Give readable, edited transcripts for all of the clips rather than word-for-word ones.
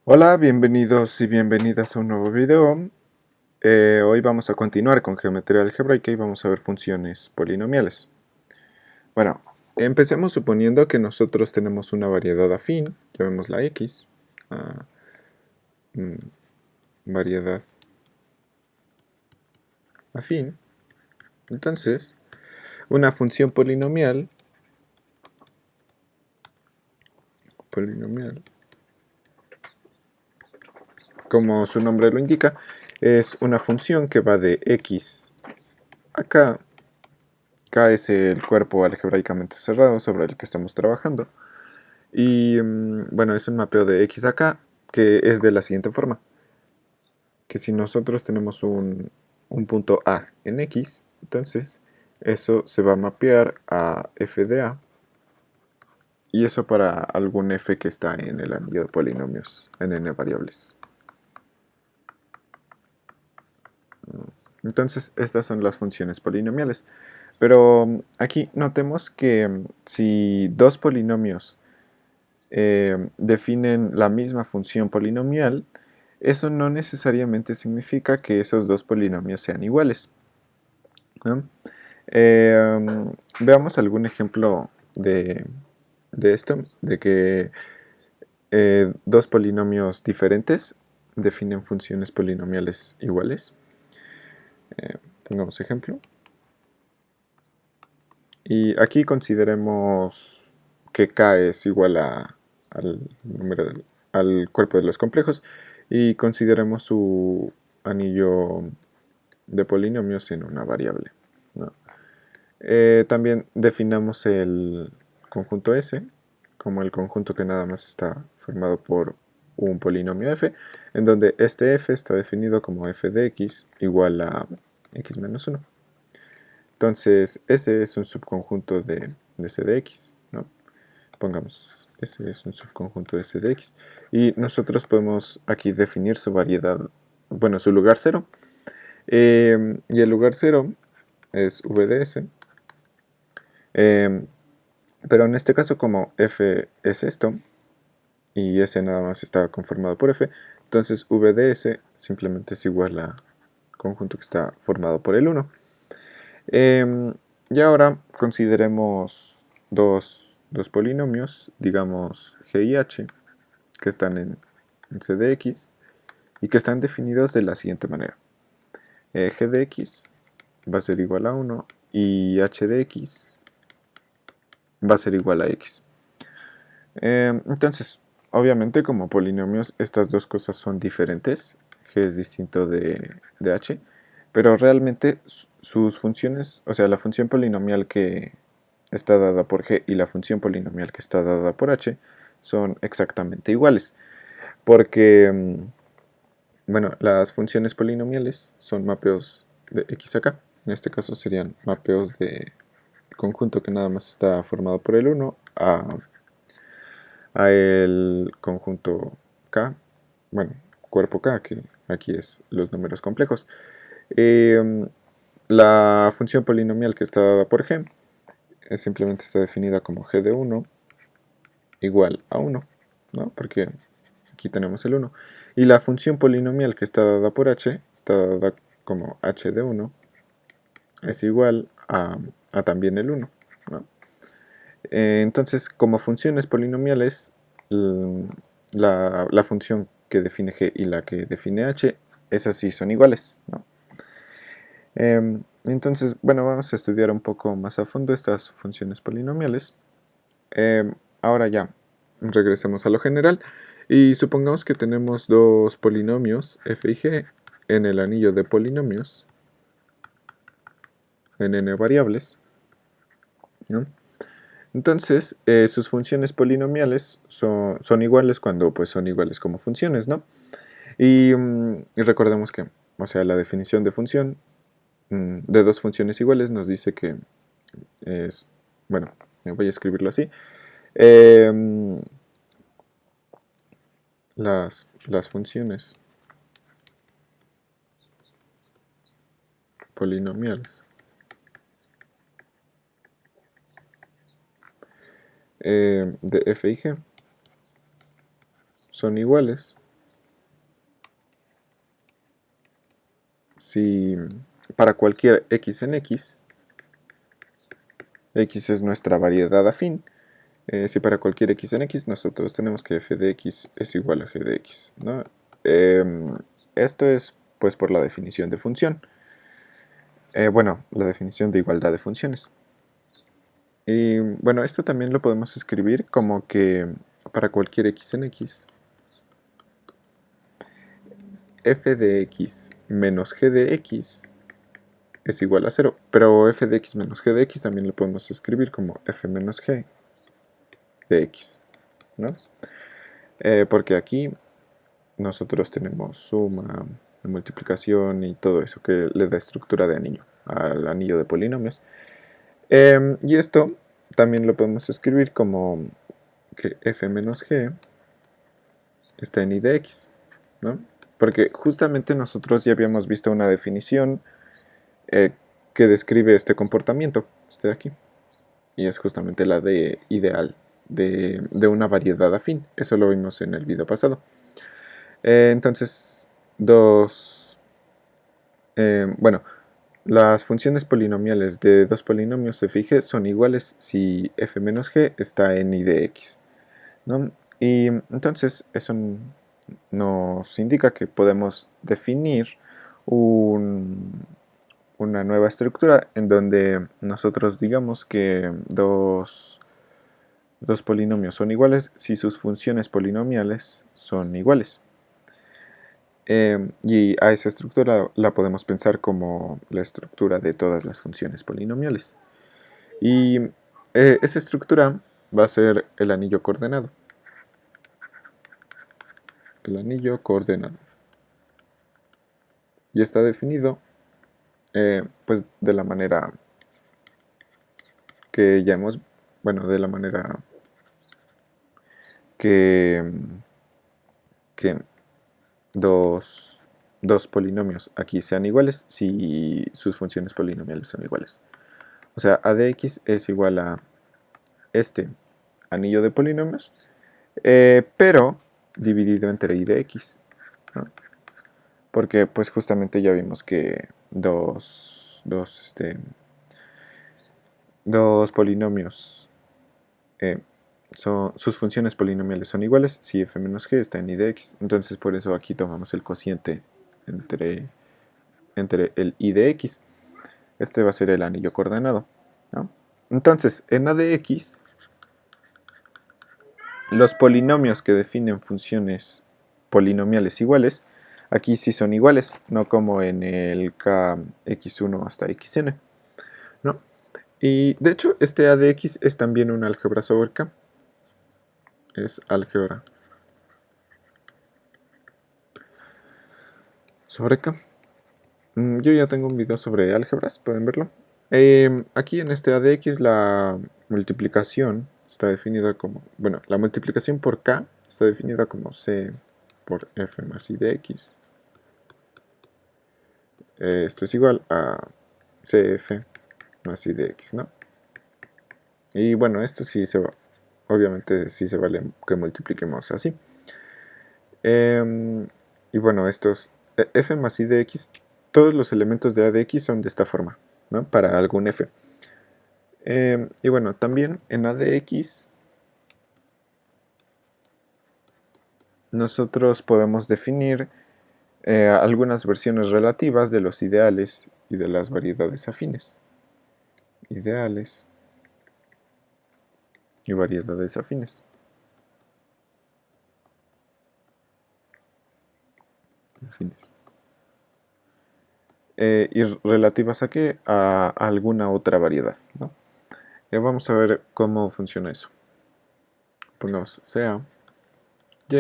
Hola, bienvenidos y bienvenidas a un nuevo video. Hoy vamos a continuar con geometría algebraica y vamos a ver funciones polinomiales. Bueno, empecemos suponiendo que nosotros tenemos una variedad afín, llamémosla x, ah, mm, variedad afín. Entonces, una función polinomial, como su nombre lo indica, es una función que va de x a k. K es el cuerpo algebraicamente cerrado sobre el que estamos trabajando. Y bueno, es un mapeo de x a k que es de la siguiente forma. Que si nosotros tenemos un punto A en x, entonces eso se va a mapear a f de A. Y eso para algún f que está en el anillo de polinomios en n variables. Entonces estas son las funciones polinomiales. Pero aquí notemos que si dos polinomios definen la misma función polinomial, eso no necesariamente significa que esos dos polinomios sean iguales, ¿no? Veamos algún ejemplo de esto, de que dos polinomios diferentes definen funciones polinomiales iguales. Pongamos ejemplo. Y aquí consideremos que k es igual al al cuerpo de los complejos y consideremos su anillo de polinomios en una variable, ¿no? También definamos el conjunto S como el conjunto que nada más está formado por un polinomio f, en donde este f está definido como f de x igual a x menos 1. Entonces, ese es un subconjunto de C de x, ¿no? Pongamos, ese es un subconjunto de C de x. Y nosotros podemos aquí definir su variedad, bueno, su lugar cero. Y el lugar cero es v de S. Pero en este caso, como f es esto, y S nada más está conformado por f, entonces v de S simplemente es igual a conjunto que está formado por el 1. Y ahora consideremos dos polinomios, digamos g y h, que están en C de x y que están definidos de la siguiente manera. G de x va a ser igual a 1 y h de x va a ser igual a x. Entonces, obviamente como polinomios estas dos cosas son diferentes. G es distinto de h, pero realmente sus funciones, o sea, la función polinomial que está dada por g y la función polinomial que está dada por h son exactamente iguales, porque, bueno, las funciones polinomiales son mapeos de x a k. En este caso serían mapeos de conjunto que nada más está formado por el 1 a el conjunto K, bueno, cuerpo K, que aquí es los números complejos. La función polinomial que está dada por g simplemente está definida como g de 1 igual a 1, ¿no? Porque aquí tenemos el 1. Y la función polinomial que está dada por h está dada como h de 1 es igual a también el 1, ¿no? Entonces, como funciones polinomiales, la función que define g y la que define h, esas sí son iguales, ¿no? Entonces, bueno, vamos a estudiar un poco más a fondo estas funciones polinomiales. Ahora ya, regresemos a lo general y supongamos que tenemos dos polinomios f y g en el anillo de polinomios en n variables, ¿no? Entonces, sus funciones polinomiales son iguales cuando pues, son iguales como funciones, ¿no? Y recordemos que, o sea, la definición de función de dos funciones iguales nos dice que es, bueno, voy a escribirlo así, em, las funciones polinomiales de f y g son iguales si para cualquier x en x, x es nuestra variedad afín, si para cualquier x en x nosotros tenemos que f de x es igual a g de x, ¿no? Esto es pues por la definición de función. Bueno, la definición de igualdad de funciones. Y bueno, esto también lo podemos escribir como que para cualquier x en x, f de x menos g de x es igual a 0. Pero f de x menos g de x también lo podemos escribir como f menos g de x, ¿no? Porque aquí nosotros tenemos suma, multiplicación y todo eso que le da estructura de anillo al anillo de polinomios. Y esto también lo podemos escribir como que f menos g está en i de x, ¿no? Porque justamente nosotros ya habíamos visto una definición que describe este comportamiento, este de aquí, y es justamente la de ideal de una variedad afín. Eso lo vimos en el video pasado. Entonces, bueno, las funciones polinomiales de dos polinomios f y g son iguales si f menos g está en i de x, ¿no? Y entonces eso nos indica que podemos definir una nueva estructura en donde nosotros digamos que dos polinomios son iguales si sus funciones polinomiales son iguales. Y a esa estructura la podemos pensar como la estructura de todas las funciones polinomiales. Y esa estructura va a ser el anillo coordenado. El anillo coordenado. Y está definido pues de la manera que ya hemos, bueno, de la manera que dos polinomios aquí sean iguales si sus funciones polinomiales son iguales. O sea, a de x es igual a este anillo de polinomios, pero dividido entre i de x, ¿no? Porque pues justamente ya vimos que dos polinomios sus funciones polinomiales son iguales si f menos g está en i de x. Entonces por eso aquí tomamos el cociente entre el i de x. Este va a ser el anillo coordenado, ¿no? Entonces, en a de x, los polinomios que definen funciones polinomiales iguales, aquí sí son iguales, no como en el kx1 hasta xn, ¿no? Y de hecho, este a de x es también una álgebra sobre k. Es álgebra sobre k. Yo ya tengo un video sobre álgebras, pueden verlo. Aquí en este a de x la multiplicación está definida como, bueno, la multiplicación por k está definida como c por f más i de x. Esto es igual a cf más i de x, ¿no? Y bueno, esto sí se va, obviamente sí se vale que multipliquemos así. Y bueno, estos f más i de x, todos los elementos de a de x son de esta forma, ¿no? Para algún f. Y bueno, también en a de x nosotros podemos definir algunas versiones relativas de los ideales y de las variedades afines. Ideales y variedades afines. Y relativas a qué? A alguna otra variedad, ¿no? Vamos a ver cómo funciona eso. Pongamos sea y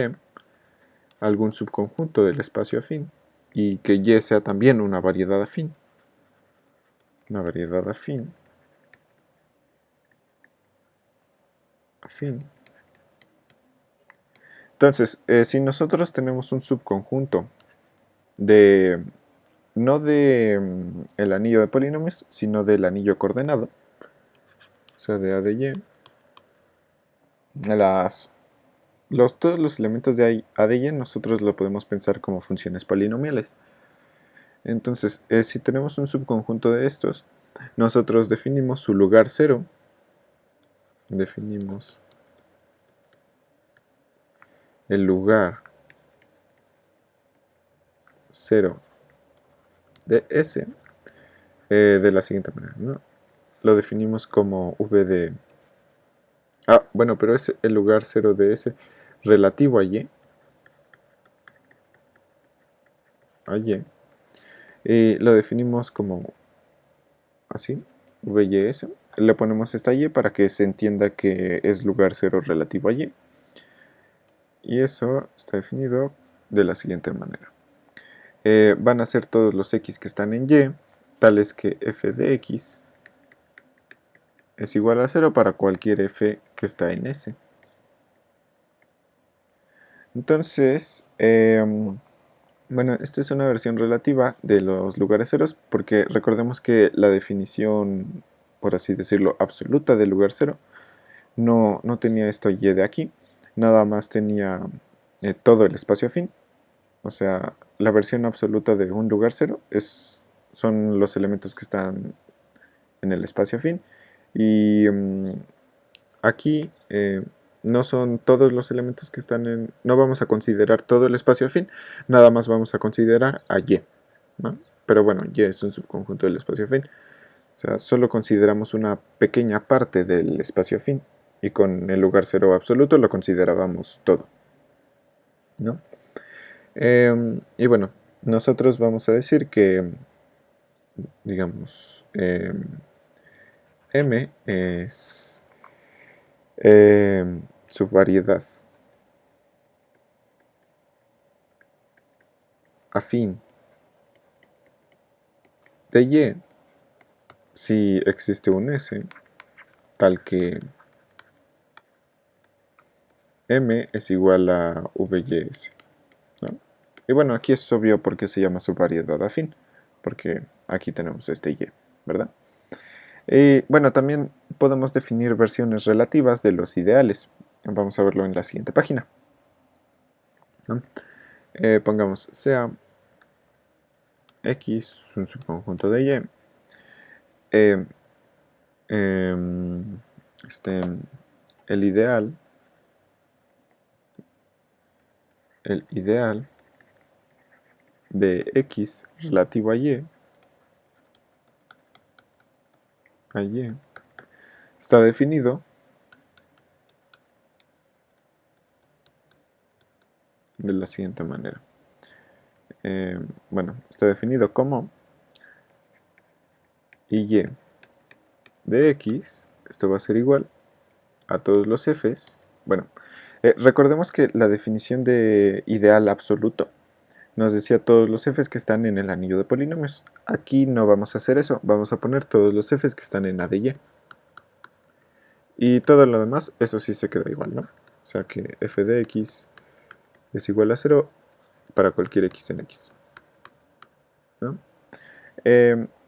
algún subconjunto del espacio afín y que y sea también una variedad afín. Una variedad afín. Entonces, si nosotros tenemos un subconjunto de no de el anillo de polinomios, sino del anillo coordenado, o sea, de a de y, todos los elementos de a de y nosotros lo podemos pensar como funciones polinomiales. Entonces, si tenemos un subconjunto de estos, nosotros definimos su lugar 0, definimos el lugar 0 de S de la siguiente manera, ¿no? Lo definimos como v de... Ah, bueno, pero es el lugar 0 de S relativo a Y. Y lo definimos como así, VYS. Le ponemos esta Y para que se entienda que es lugar 0 relativo a Y. Y eso está definido de la siguiente manera. Van a ser todos los X que están en Y, tales que f de X es igual a 0 para cualquier f que está en S. Entonces, bueno, esta es una versión relativa de los lugares ceros, porque recordemos que la definición, por así decirlo, absoluta del lugar cero no tenía esto y de aquí, nada más tenía todo el espacio afín. O sea, la versión absoluta de un lugar cero son los elementos que están en el espacio afín. Y aquí no son todos los elementos que están en... No vamos a considerar todo el espacio afín, nada más vamos a considerar a Y, ¿no? Pero bueno, Y es un subconjunto del espacio afín. O sea, solo consideramos una pequeña parte del espacio afín. Y con el lugar cero absoluto lo considerábamos todo, ¿no? Y bueno, nosotros vamos a decir que, digamos, M es su variedad afín de Y si existe un S tal que M es igual a VYS, ¿no? Y bueno, aquí es obvio por qué se llama su variedad afín, porque aquí tenemos este Y, ¿verdad? Y bueno, también podemos definir versiones relativas de los ideales. Vamos a verlo en la siguiente página, ¿no? Pongamos sea X un subconjunto de Y. Eh, em, este, el ideal de X relativo a Y está definido de la siguiente manera. Bueno, está definido como Y de X, esto va a ser igual a todos los F's. Bueno, recordemos que la definición de ideal absoluto nos decía todos los F's que están en el anillo de polinomios. Aquí no vamos a hacer eso, vamos a poner todos los F's que están en A de Y. Y todo lo demás, eso sí se queda igual, ¿no? O sea que f de x es igual a 0 para cualquier x en x, ¿no?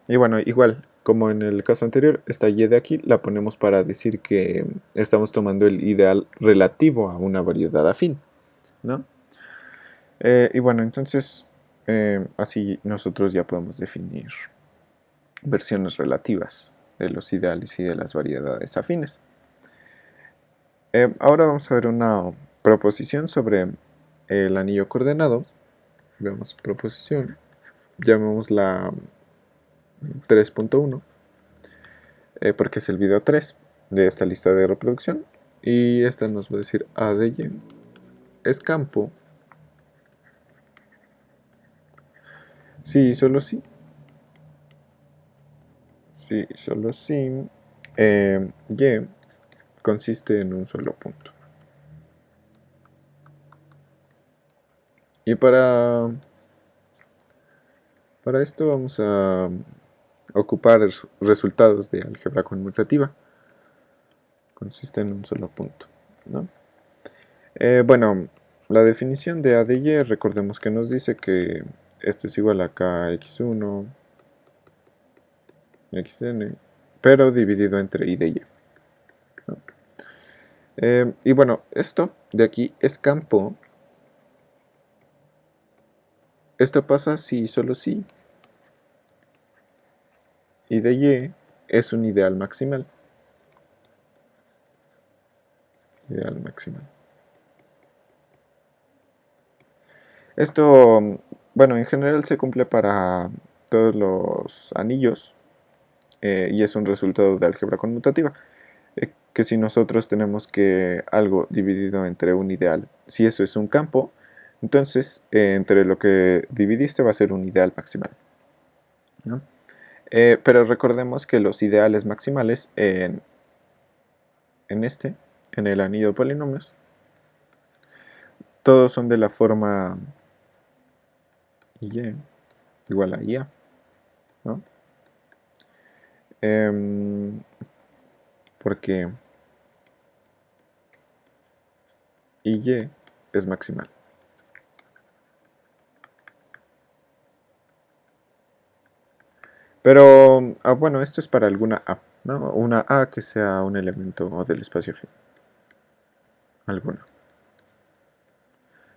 Y bueno, igual, como en el caso anterior, esta y de aquí la ponemos para decir que estamos tomando el ideal relativo a una variedad afín, ¿no? Y bueno, entonces, así nosotros ya podemos definir versiones relativas de los ideales y de las variedades afines. Ahora vamos a ver una proposición sobre el anillo coordenado. Veamos proposición, llamémosla 3.1, porque es el video 3 de esta lista de reproducción. Y esta nos va a decir A de Y es campo sí, solo sí. Sí, solo sí. Y consiste en un solo punto. Y para esto vamos a ocupar resultados de álgebra conmutativa. Consiste en un solo punto, ¿no? Bueno, la definición de A de Y, recordemos que nos dice que esto es igual a kx1, xn, pero dividido entre I de Y, ¿no? Y bueno, esto de aquí es campo. Esto pasa si y solo si y de y es un ideal maximal. Ideal maximal. Esto, bueno, en general se cumple para todos los anillos y es un resultado de álgebra conmutativa. Que si nosotros tenemos que algo dividido entre un ideal, si eso es un campo, entonces entre lo que dividiste va a ser un ideal maximal, ¿no? Pero recordemos que los ideales maximales en el anillo de polinomios, todos son de la forma y igual a IA, ¿no? Porque y es maximal. Pero, bueno, esto es para alguna A, ¿no? Una A que sea un elemento del espacio fin. Alguna.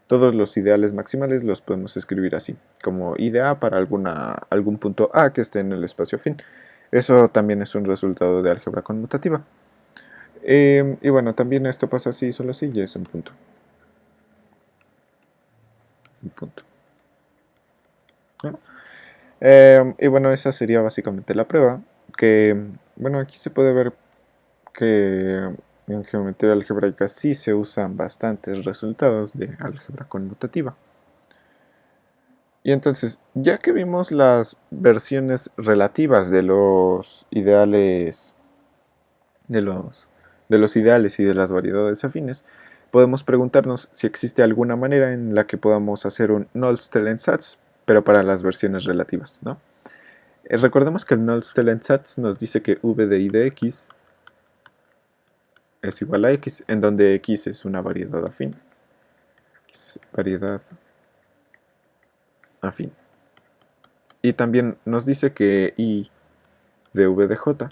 Todos los ideales maximales los podemos escribir así, como I de A para algún punto A que esté en el espacio fin. Eso también es un resultado de álgebra conmutativa. Y bueno, también esto pasa así, solo así, y es un punto. Un punto. ¿No? Y bueno, esa sería básicamente la prueba, que, bueno, aquí se puede ver que en geometría algebraica sí se usan bastantes resultados de álgebra conmutativa. Y entonces, ya que vimos las versiones relativas de los ideales, de los ideales y de las variedades afines, podemos preguntarnos si existe alguna manera en la que podamos hacer un Nullstellensatz, pero para las versiones relativas, ¿no? Recordemos que el Nullstellensatz nos dice que v de i de x es igual a x, en donde x es una variedad afín. Variedad afín. Y también nos dice que i de v de j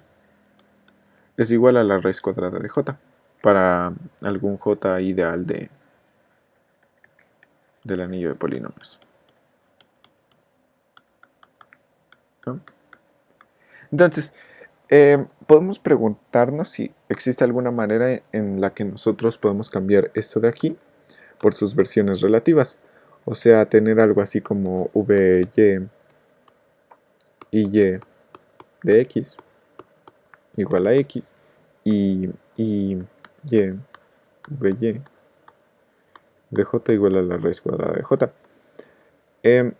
es igual a la raíz cuadrada de j para algún j ideal del anillo de polinomios, ¿no? Entonces, podemos preguntarnos si existe alguna manera en la que nosotros podemos cambiar esto de aquí por sus versiones relativas. O sea, tener algo así como vy y y de x igual a x y vy de j igual a la raíz cuadrada de j.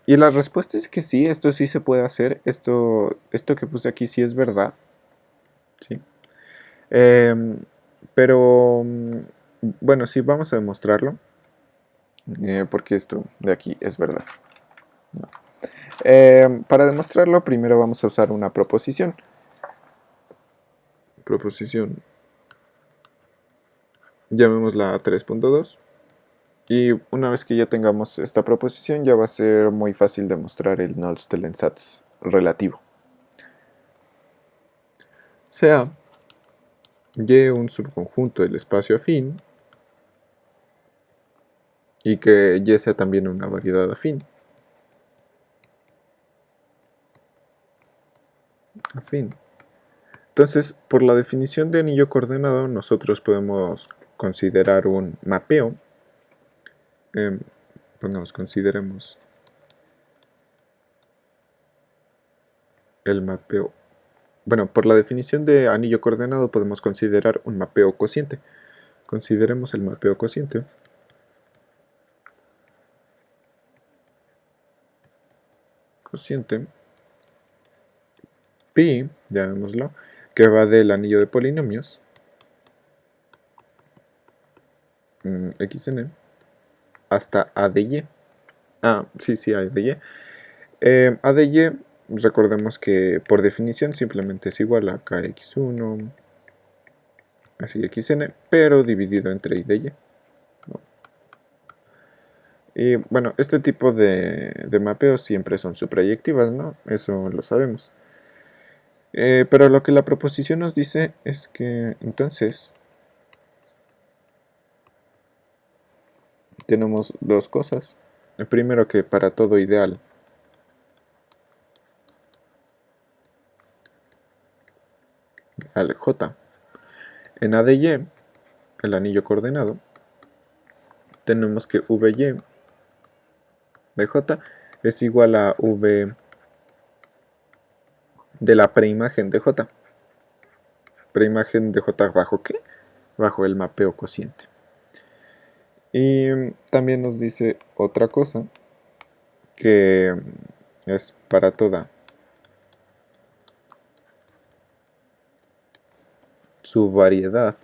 Y la respuesta es que sí, esto sí se puede hacer. Esto que puse aquí sí es verdad. ¿Sí? Pero, bueno, sí, vamos a demostrarlo. Porque esto de aquí es verdad, ¿no? Para demostrarlo, primero vamos a usar una proposición. Proposición, llamémosla 3.2. Y una vez que ya tengamos esta proposición, ya va a ser muy fácil demostrar el Nullstellensatz relativo. Sea y un subconjunto del espacio afín y que y sea también una variedad afín. Entonces, por la definición de anillo coordenado, nosotros podemos considerar un mapeo. Consideremos el mapeo. Bueno, por la definición de anillo coordenado podemos considerar un mapeo cociente. Consideremos el mapeo cociente. Cociente pi, llamémoslo, que va del anillo de polinomios xn hasta a de y. Sí, a de y. A de y, recordemos que por definición simplemente es igual a kx1, así xn, pero dividido entre i de y. Y bueno, este tipo de mapeos siempre son suprayectivas, ¿no? Eso lo sabemos. Pero lo que la proposición nos dice es que entonces tenemos dos cosas. Primero, que para todo ideal al J. En A de Y, el anillo coordenado, tenemos que VY de J es igual a V de la preimagen de J. Preimagen de J bajo ¿qué? Bajo el mapeo cociente. Y también nos dice otra cosa, que es para toda su variedad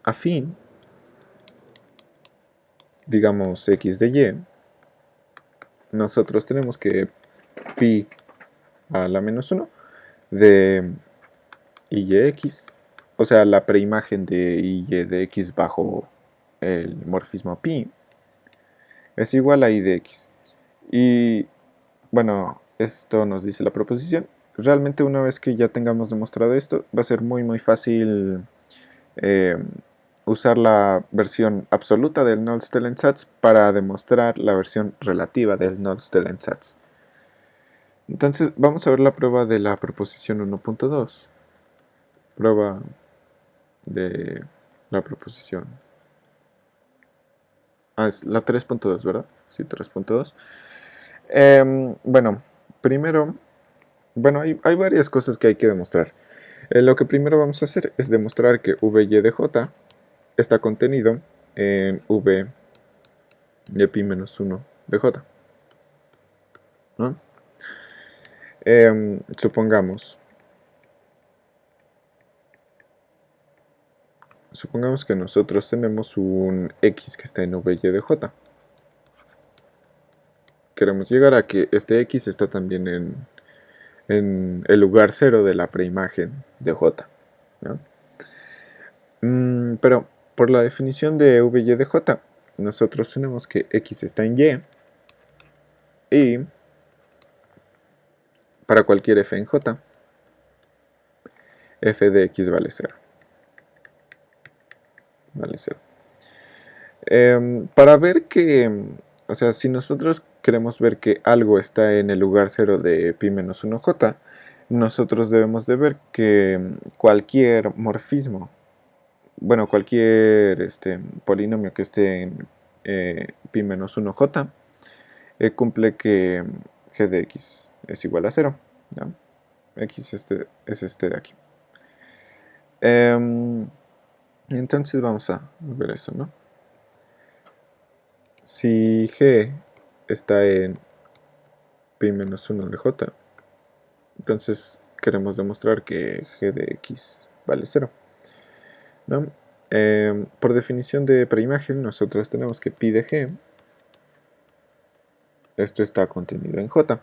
afín, digamos X de Y, nosotros tenemos que pi a la menos 1 de IYX, o sea, la preimagen de IY de X bajo el morfismo pi, es igual a I de X. Y bueno, esto nos dice la proposición. Realmente una vez que ya tengamos demostrado esto, va a ser muy fácil eh, usar la versión absoluta del Nullstellensatz para demostrar la versión relativa del Nullstellensatz. Entonces vamos a ver la prueba de la proposición 1.2. Prueba de la proposición. Es la 3.2, ¿verdad? Sí, 3.2. Bueno, primero, hay varias cosas que hay que demostrar. Lo que primero vamos a hacer es demostrar que VY de J está contenido en V de pi menos 1 de J, ¿no? Supongamos que nosotros tenemos un X que está en VY de J. Queremos llegar a que este X está también en el lugar 0 de la preimagen de J, ¿no? Pero por la definición de VY de J, nosotros tenemos que X está en Y y para cualquier f en J, f de X vale 0. Vale 0. Para ver que, o sea, si nosotros queremos ver que algo está en el lugar 0 de pi menos 1j, nosotros debemos de ver que cualquier morfismo, bueno, cualquier polinomio que esté en pi menos 1j, cumple que g de x es igual a 0, ¿no? X es este de aquí. Entonces vamos a ver eso, ¿no? Si g está en pi menos 1 de j, entonces queremos demostrar que g de x vale 0, ¿no? Por definición de preimagen, nosotros tenemos que pi de g, esto está contenido en j.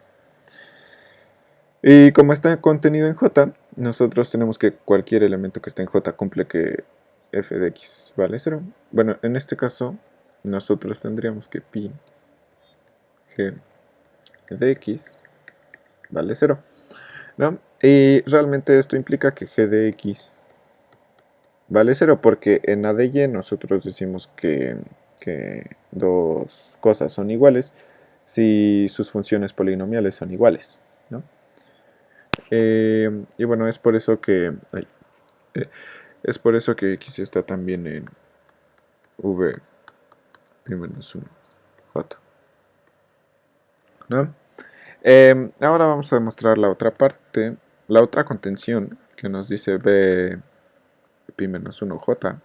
Y como está contenido en j, nosotros tenemos que cualquier elemento que esté en j cumple que f de x vale 0. Bueno, en este caso, nosotros tendríamos que pi g de x vale 0, ¿no? Y realmente esto implica que g de x vale 0 porque en A de Y nosotros decimos que dos cosas son iguales si sus funciones polinomiales son iguales, ¿no? Y bueno, es por eso que x está también en v menos 1 j, ¿no? Ahora vamos a demostrar la otra parte, la otra contención que nos dice b pi menos 1 j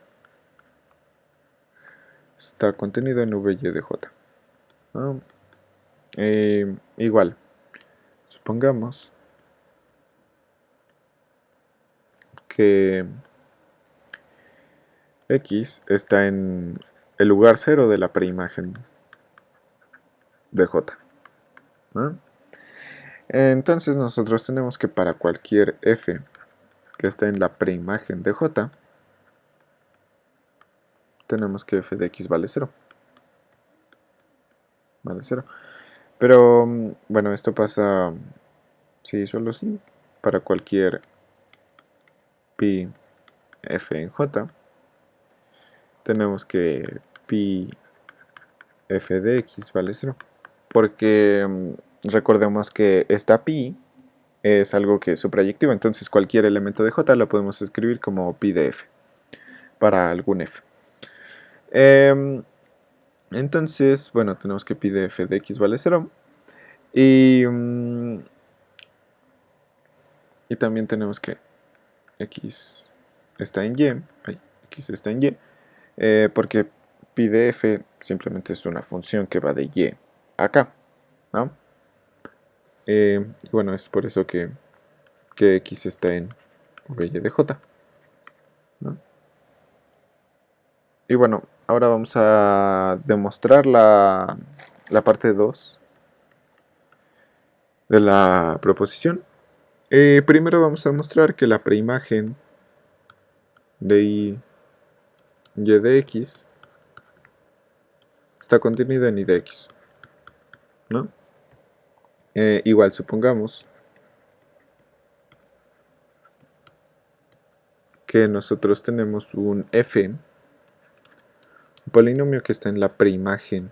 está contenido en VY de j, ¿no? Igual, supongamos que x está en el lugar 0 de la preimagen de j, ¿no? Entonces nosotros tenemos que para cualquier f que está en la preimagen de j, tenemos que f de x vale 0. Vale 0. Pero, bueno, esto pasa, sí, solo sí, para cualquier pi f en j, tenemos que pi f de x vale 0. Porque recordemos que esta pi es algo que es suprayectivo, entonces cualquier elemento de j lo podemos escribir como pi de f para algún f. Entonces, bueno, tenemos que pi de f de x vale 0 y también tenemos que x está en y, x está en y, porque pi de f simplemente es una función que va de y acá, ¿no? Bueno, es por eso que x está en y de j, ¿no? Y bueno, ahora vamos a demostrar la parte 2 de la proposición. Primero vamos a demostrar que la preimagen de y de x está contenida en y de x, ¿no? Igual supongamos que nosotros tenemos un f, un polinomio que está en la preimagen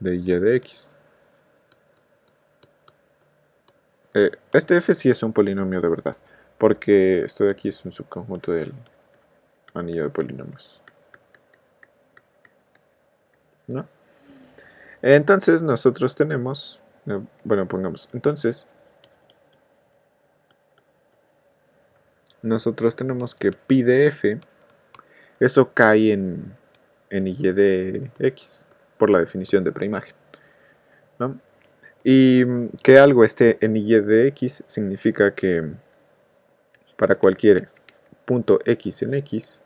de y de x. Este f sí es un polinomio de verdad, porque esto de aquí es un subconjunto del anillo de polinomios, ¿no? Entonces nosotros tenemos, bueno, pongamos, entonces nosotros tenemos que pi de f, eso cae en y de x, por la definición de preimagen, ¿no? Y que algo esté en y de x significa que para cualquier punto x en x,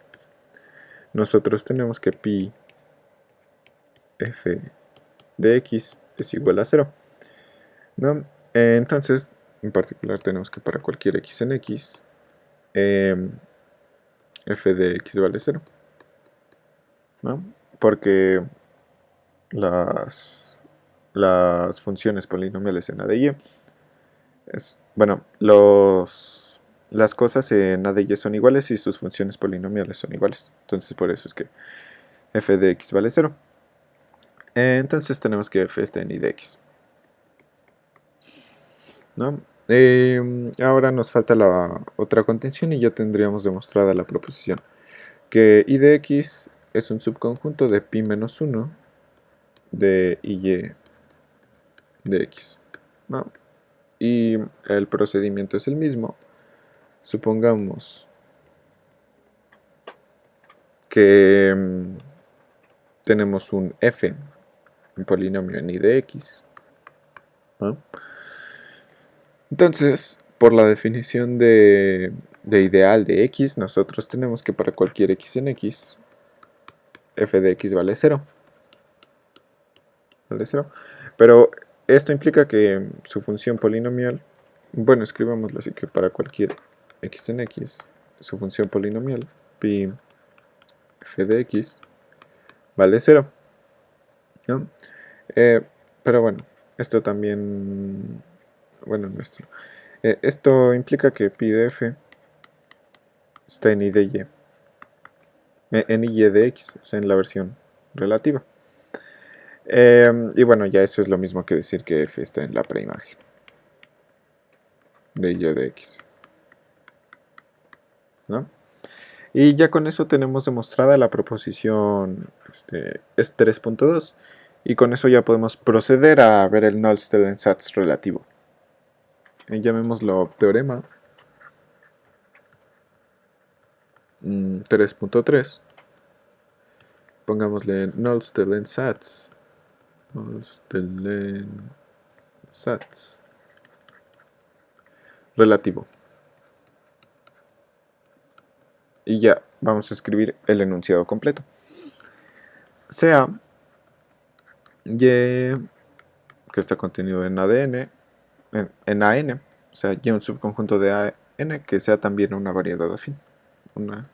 nosotros tenemos que pi f de x es igual a 0, ¿no? Entonces, en particular tenemos que para cualquier x en x, f de x vale 0, ¿no? Porque las funciones polinomiales en A de Y bueno, las cosas en A de Y son iguales y sus funciones polinomiales son iguales. Entonces por eso es que f de x vale 0. Entonces tenemos que f está en y de x, ¿no? Ahora nos falta la otra contención y ya tendríamos demostrada la proposición que y de x es un subconjunto de pi menos 1 de y de x, ¿no? Y el procedimiento es el mismo. Supongamos que tenemos un f, un polinomio en y de x, ¿no? Entonces, por la definición de ideal de x, nosotros tenemos que para cualquier x en x, f de x vale 0. Vale 0. Pero esto implica que su función polinomial, bueno, escribámoslo así, que para cualquier x en x, su función polinomial, pi f de x, vale 0, ¿no? Pero bueno, esto también, bueno, esto implica que pi de f está en y de y, en y de x, o sea, en la versión relativa. Y bueno, ya eso es lo mismo que decir que f está en la preimagen de y de x, ¿no? Y ya con eso tenemos demostrada la proposición es 3.2 y con eso ya podemos proceder a ver el Null-Stellen-Satz relativo. Llamémoslo teorema 3.3. Pongámosle Null-Stellen-Satz relativo. Y ya vamos a escribir el enunciado completo. Sea y que está contenido en ADN, en AN, o sea, y un subconjunto de AN que sea también una variedad afín. Una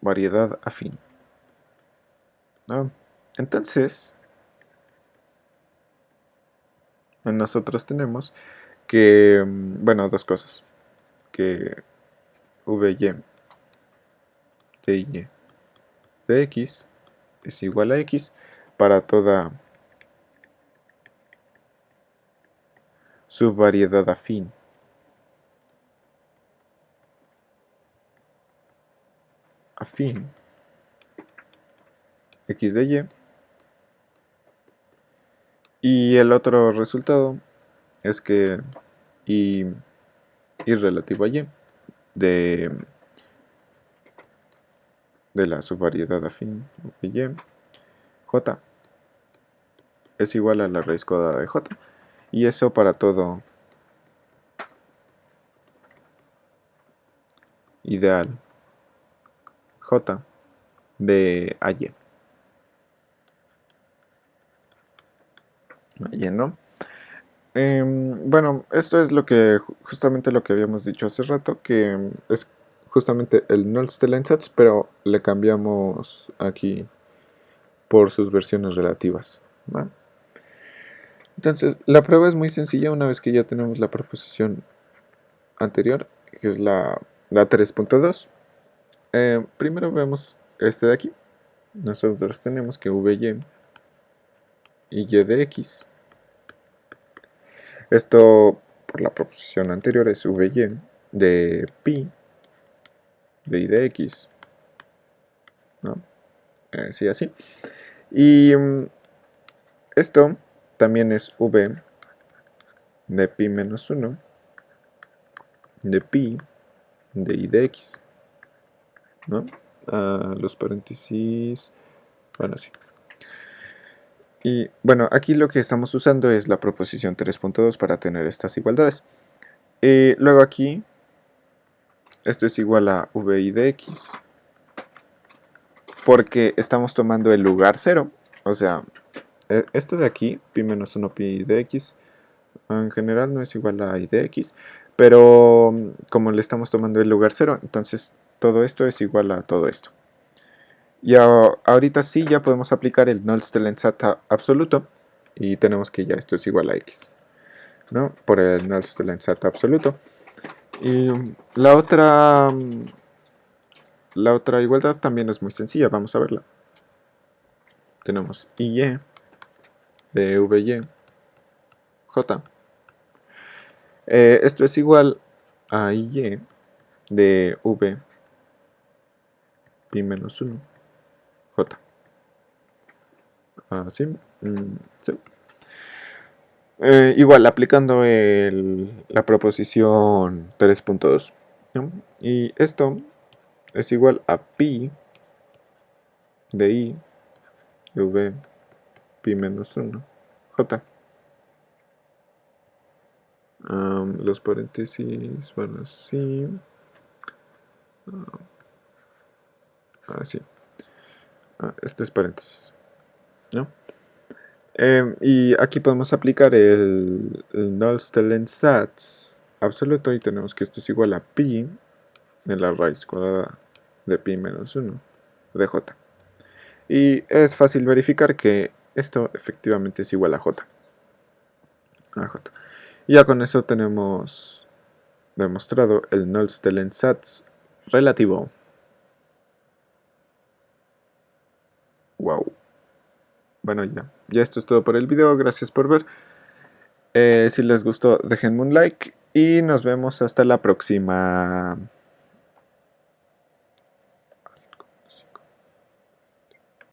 variedad afín, ¿no? Entonces, nosotros tenemos que, bueno, dos cosas. Que VY de Y de X es igual a X para toda subvariedad afín. Afín x de y. Y el otro resultado es que y relativo a y de la subvariedad afín de y, j, es igual a la raíz cuadrada de j. Y eso para todo ideal j de AY. AY, ¿no? Bueno, esto es justamente lo que habíamos dicho hace rato, que es justamente el Nullstellensatz, pero le cambiamos aquí por sus versiones relativas, ¿va? Entonces, la prueba es muy sencilla una vez que ya tenemos la proposición anterior, que es la 3.2. Primero vemos este de aquí. Nosotros tenemos que VY y Y de X. Esto, por la proposición anterior, es VY de pi de Y de X, ¿no? Sí, así. Y esto también es V de pi menos 1 de pi de Y de X, ¿no? Los paréntesis, bueno, sí. Y bueno, aquí lo que estamos usando es la proposición 3.2 para tener estas igualdades. Luego aquí, esto es igual a VI de X, porque estamos tomando el lugar 0. O sea, esto de aquí, pi menos 1 pi de X, en general no es igual a I de X, pero como le estamos tomando el lugar 0, entonces todo esto es igual a todo esto. Y ahorita sí ya podemos aplicar el Nullstellensatz absoluto y tenemos que ya esto es igual a X, ¿no? Por el Nullstellensatz absoluto. Y la otra igualdad también es muy sencilla, vamos a verla. Tenemos IY de VY J. Esto es igual a IY de V pi menos 1 J. ¿Sí? Sí. Igual, aplicando la proposición 3.2, ¿no? Y esto es igual a pi de I de V pi menos 1 J. Los paréntesis van así. Así. Este es paréntesis, ¿no? Y aquí podemos aplicar el Nullstellensatz absoluto y tenemos que esto es igual a pi en la raíz cuadrada de pi menos 1 de j. Y es fácil verificar que esto efectivamente es igual a j. Y ya con eso tenemos demostrado el Nullstellensatz relativo. Wow. Bueno, ya esto es todo por el video. Gracias por ver. Si les gustó, déjenme un like y nos vemos hasta la próxima.